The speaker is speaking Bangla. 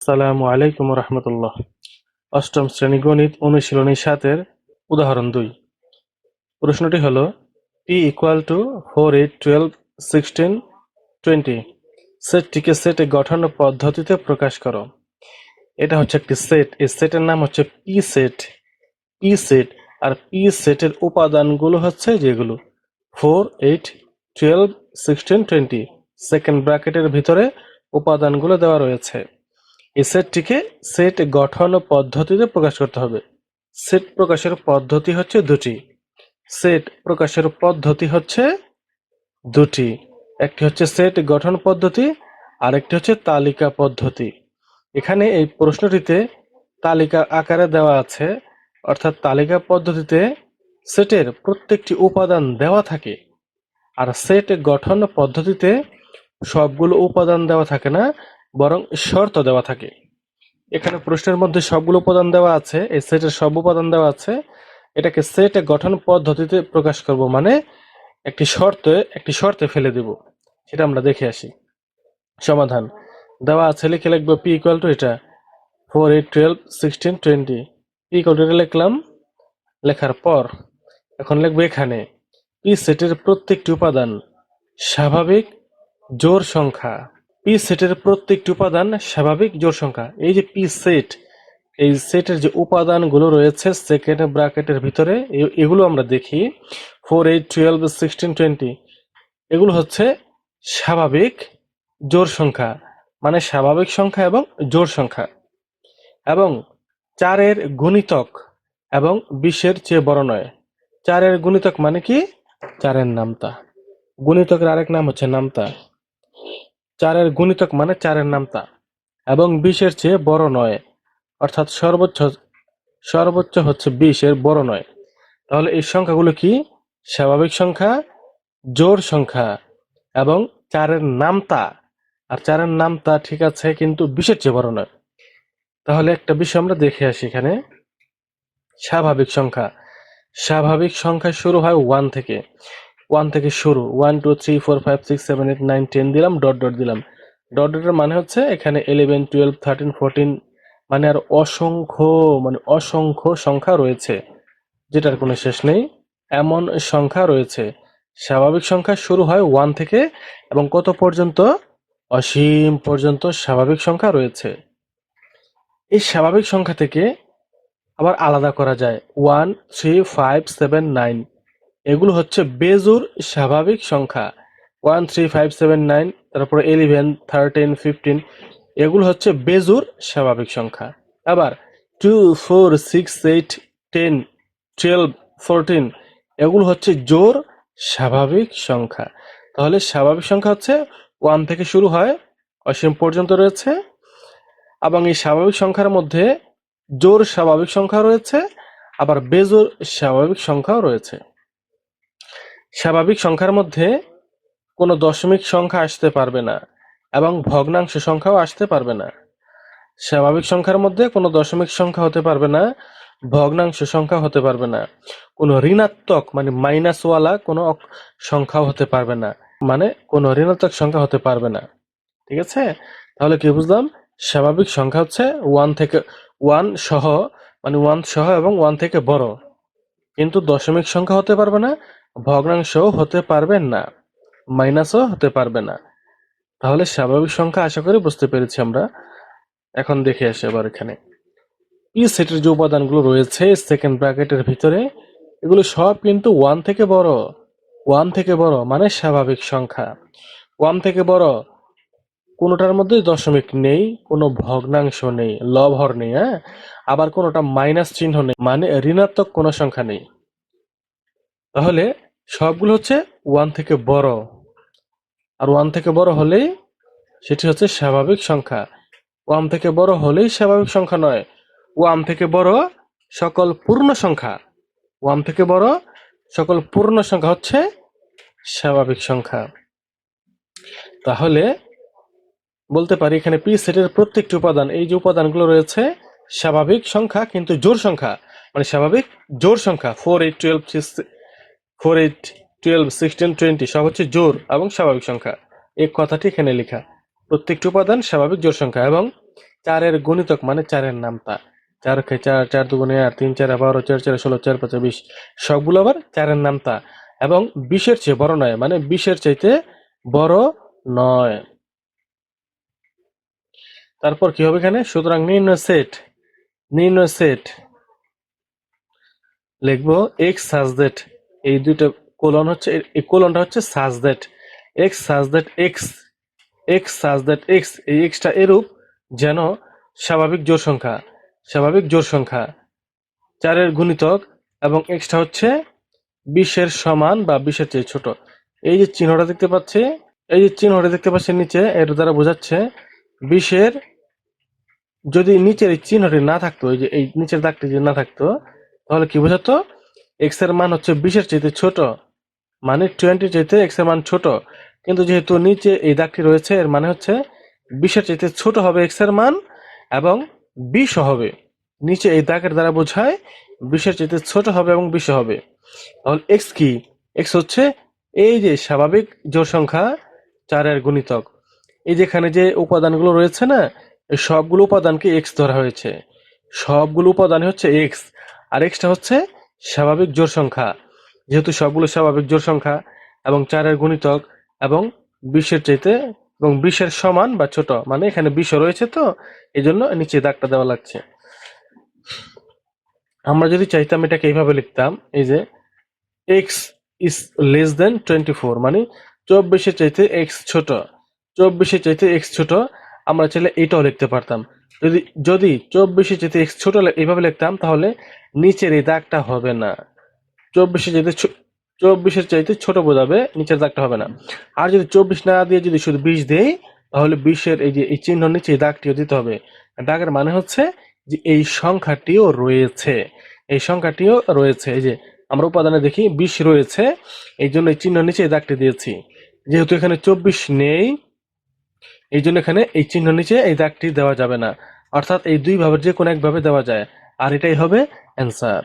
আসসালামু আলাইকুম রহমতুল্লাহ। অষ্টম শ্রেণী গণিত অনুশীলনী 7-এর উদাহরণ 2। প্রশ্নটি হলো p = 4 8 12 16 20 সেটটিকে সেটে গঠন পদ্ধতিতে প্রকাশ করো। এটা হচ্ছে একটি সেট। এই সেটের নাম হচ্ছে পি সেট। আর পি সেটের উপাদানগুলো হচ্ছে যেগুলো 4 8 12 16 20 সেকেন্ড ব্র্যাকেটের ভিতরে উপাদানগুলো দেওয়া রয়েছে। এই সেটটিকে সেট গঠন পদ্ধতিতে প্রকাশ করতে হবে। সেট প্রকাশের পদ্ধতি হচ্ছে দুটি। একটি হচ্ছে সেট গঠন পদ্ধতি, আরেকটি হচ্ছে তালিকা পদ্ধতি। এখানে এই প্রশ্নটিতে তালিকা আকারে দেওয়া আছে, অর্থাৎ তালিকা পদ্ধতিতে সেটের প্রত্যেকটি উপাদান দেওয়া থাকে, আর সেট গঠন পদ্ধতিতে সবগুলো উপাদান দেওয়া থাকে না, বরং শর্ত দেওয়া থাকে। এখানে প্রশ্নের মধ্যে সবগুলো উপাদান দেওয়া আছে, এই সেটের সব উপাদান দেওয়া আছে। এটাকে সেট গঠন পদ্ধতিতে প্রকাশ করব, মানে একটি শর্তে ফেলে দেব। সেটা আমরা দেখে আসি। সমাধান দেওয়া আছে, লিখে লিখবো p = এটা 4 8 12 16 20। p = এটা লিখলাম। লেখার পর এখন লিখবো এখানে পি সেটের প্রত্যেকটি উপাদান স্বাভাবিক জোড় সংখ্যা। পি সেটের প্রত্যেকটি উপাদান স্বাভাবিক জোড় সংখ্যা। এই যে পি সেট, এই সেটের যে উপাদানগুলো রয়েছে সেকেন্ড ব্র্যাকেটের ভিতরে, এগুলো আমরা দেখি 4 8 12 16 20। এগুলো হচ্ছে স্বাভাবিক জোড় সংখ্যা, মানে স্বাভাবিক সংখ্যা এবং জোড় সংখ্যা, এবং 4-এর গুণিতক এবং 20-এর চেয়ে বড় নয়। 4-এর গুণিতক মানে কি? 4-এর নামতা। গুণিতকের আরেক নাম হচ্ছে নামতা। 4-এর গুণিতক মানে 4-এর নামতা, এবং 20-এর চেয়ে বড় নয়, অর্থাৎ সর্বোচ্চ হচ্ছে 20-এর বড় নয়। তাহলে এই সংখ্যাগুলো কি? স্বাভাবিক সংখ্যা, জোড় সংখ্যা এবং 4-এর নামতা। আর 4-এর নামতা ঠিক আছে, কিন্তু 20-এর চেয়ে বড় নয়। তাহলে একটা বিষয় আমরা দেখে আসি এখানে। স্বাভাবিক সংখ্যা শুরু হয় 1 থেকে। 1 থেকে শুরু, 1 2 3 4 5 6 7 8 9 10 দিলাম, ডট ডট দিলাম। ডট ডটের মানে হচ্ছে এখানে 11 12 13 14, মানে আর অসংখ্য সংখ্যা রয়েছে, যেটার কোনো শেষ নেই, এমন সংখ্যা রয়েছে। স্বাভাবিক সংখ্যা শুরু হয় 1 থেকে এবং কত পর্যন্ত? অসীম পর্যন্ত স্বাভাবিক সংখ্যা রয়েছে। এই স্বাভাবিক সংখ্যা থেকে আবার আলাদা করা যায় 1 3 5 7 9। এগুলো হচ্ছে বেজোড় স্বাভাবিক সংখ্যা। 1 3 5 7 9, তারপরে 11 13 15, এগুলো হচ্ছে বেজোড় স্বাভাবিক সংখ্যা। আবার 2 4 6 8 10 12 14, এগুলো হচ্ছে জোড় স্বাভাবিক সংখ্যা। তাহলে স্বাভাবিক সংখ্যা হচ্ছে 1 থেকে শুরু হয়, অসীম পর্যন্ত রয়েছে, এবং এই স্বাভাবিক সংখ্যার মধ্যে জোড় স্বাভাবিক সংখ্যা রয়েছে, আবার বেজোড় স্বাভাবিক সংখ্যাও রয়েছে। স্বাভাবিক সংখ্যার মধ্যে কোনো দশমিক সংখ্যা আসতে পারবে না এবং ভগ্নাংশ সংখ্যাও আসতে পারবে না। স্বাভাবিক সংখ্যার মধ্যে কোনো দশমিক সংখ্যা হতে পারবে না, ভগ্নাংশ সংখ্যা হতে পারবে না, কোনো ঋণাত্মক মানে মাইনাসওয়ালা কোনো সংখ্যাও হতে পারবে না, মানে কোনো ঋণাত্মক সংখ্যা হতে পারবে না। ঠিক আছে? তাহলে কি বুঝলাম? স্বাভাবিক সংখ্যা হচ্ছে 1 থেকে 1 সহ, মানে 1 সহ এবং 1 থেকে বড়, কিন্তু দশমিক সংখ্যা হতে পারবে না, ভগ্নাংশও হতে পারবে না, মাইনাসও হতে পারবে না। তাহলে স্বাভাবিক সংখ্যা আশা করি বুঝতে পেরেছি আমরা। এখন দেখে আসি আবার এখানে পি সেটের যে উপাদানগুলো রয়েছে সেকেন্ড ব্র্যাকেটের ভিতরে, এগুলো সব কিন্তু 1 থেকে বড়। 1 থেকে বড় মানে স্বাভাবিক সংখ্যা। 1 থেকে বড়, কোনোটার মধ্যে দশমিক নেই, কোনো ভগ্নাংশ নেই, লব-হর নেই, হ্যাঁ, আবার কোনোটা মাইনাস চিহ্ন নেই, মানে ঋণাত্মক কোনো সংখ্যা নেই। তাহলে সবগুলো হচ্ছে 1 থেকে বড়, আর 1 থেকে বড় হলেই সেটি হচ্ছে স্বাভাবিক সংখ্যা। 1 থেকে বড় হলেই স্বাভাবিক সংখ্যা নয়, 1 থেকে বড় সকল পূর্ণ সংখ্যা, 1 থেকে বড় সকল পূর্ণ সংখ্যা হচ্ছে স্বাভাবিক সংখ্যা। তাহলে বলতে পারি এখানে পি সেটের প্রত্যেকটি উপাদান, এই যে উপাদানগুলো রয়েছে স্বাভাবিক সংখ্যা কিন্তু জোড় সংখ্যা, মানে স্বাভাবিক জোড় সংখ্যা। 4 8 12 4 8 12 16 20 সব হচ্ছে জোড় এবং স্বাভাবিক সংখ্যা। এই কথাটি এখানে লেখা, প্রত্যেকটি উপাদান স্বাভাবিক জোড় সংখ্যা এবং চারের গুণিতক মানে চারের নামতা। 4 কে 4, 4 দুগুণে 8, 3 4 12, 4 4 16, 4 5 20, সবগুলো আবার চারের নামতা এবং 20-এর চেয়ে বড় নয়, মানে 20-এর চাইতে বড় নয়। তারপর কি হবে এখানে? সুতরাং নির্ণয় সেট লিখবো এক্স সাজ দ্যাট, এই দুইটা কোলন হচ্ছে, এই কোলনটা হচ্ছে such that, x such that x, x such that x, এই এক্সটা এরূপ যেন স্বাভাবিক জোড় সংখ্যা 4-এর গুণিতক এবং এক্সটা হচ্ছে 20-এর সমান বা 20-এর চেয়ে ছোট। এই যে চিহ্নটা দেখতে পাচ্ছি, নিচে, এর দ্বারা বোঝাচ্ছে 20-এর, যদি নিচের এই চিহ্নটি না থাকতো, এই যে এই নিচের দাগটি যদি না থাকতো, তাহলে কি বোঝাতো? এক্স এর মান হচ্ছে 20-এর চাইতে ছোট, মানে 20 চাইতে এক্স এর মান ছোট। কিন্তু যেহেতু নিচে এই দাগটি রয়েছে, এর মানে হচ্ছে 20-এর চাইতে ছোট হবে এক্স এর মান এবং 20 হবে। নিচে এই দাগের দ্বারা বোঝায় 20-এর চাইতে ছোট হবে এবং 20 হবে। তাহলে এক্স কি? এক্স হচ্ছে এই যে স্বাভাবিক জোড় সংখ্যা 4-এর গুণিতক। এই যেখানে যে উপাদানগুলো রয়েছে না, এই সবগুলো উপাদানকে এক্স ধরা হয়েছে, সবগুলো উপাদানই হচ্ছে এক্স, আর এক্সটা হচ্ছে স্বাভাবিক জোড় সংখ্যা। যেহেতু সবগুলো স্বাভাবিক জোড় সংখ্যা এবং 4-এর গুণিতক এবং 20-এর চাইতে এবং 20-এর সমান বা ছোট, মানে এখানে 20 রয়েছে, তো এই জন্য নিচে দাগটা দেওয়া লাগছে। আমরা যদি চাইতাম এটাকে এইভাবে লিখতাম, এই যে এক্স ইজ লেস দেন 24, মানে 24-এর চাইতে এক্স ছোট, 24-এর চাইতে এক্স ছোট। আমরা চাইলে এটাও লিখতে পারতাম। যদি যদি 24-এর চাইতে এক্স ছোট এইভাবে লিখতাম, তাহলে নিচের এই দাগটা হবে না। 24-এর চাইতে 24-এর চাইতে ছোট বোঝাবে, নিচের দাগটা হবে না। আর যদি 24 না দিয়ে যদি শুধু 20 দেই, তাহলে 20-এর এই যে এই চিহ্ন নিচে এই দাগটিও দিতে হবে। দাগের মানে হচ্ছে যে এই সংখ্যাটিও রয়েছে, এই সংখ্যাটিও রয়েছে। এই যে আমরা উপাদানে দেখি 20 রয়েছে, এই জন্য এই চিহ্ন নিচে এই দাগটি দিয়েছি। যেহেতু এখানে 24 নেই, এই জন্য এখানে এই চিহ্ন নিচে এই দাগটি দেওয়া যাবে না। অর্থাৎ এই দুই ভাবে যে কোনো একভাবে দেওয়া যায়, আর এটাই হবে অ্যান্সার।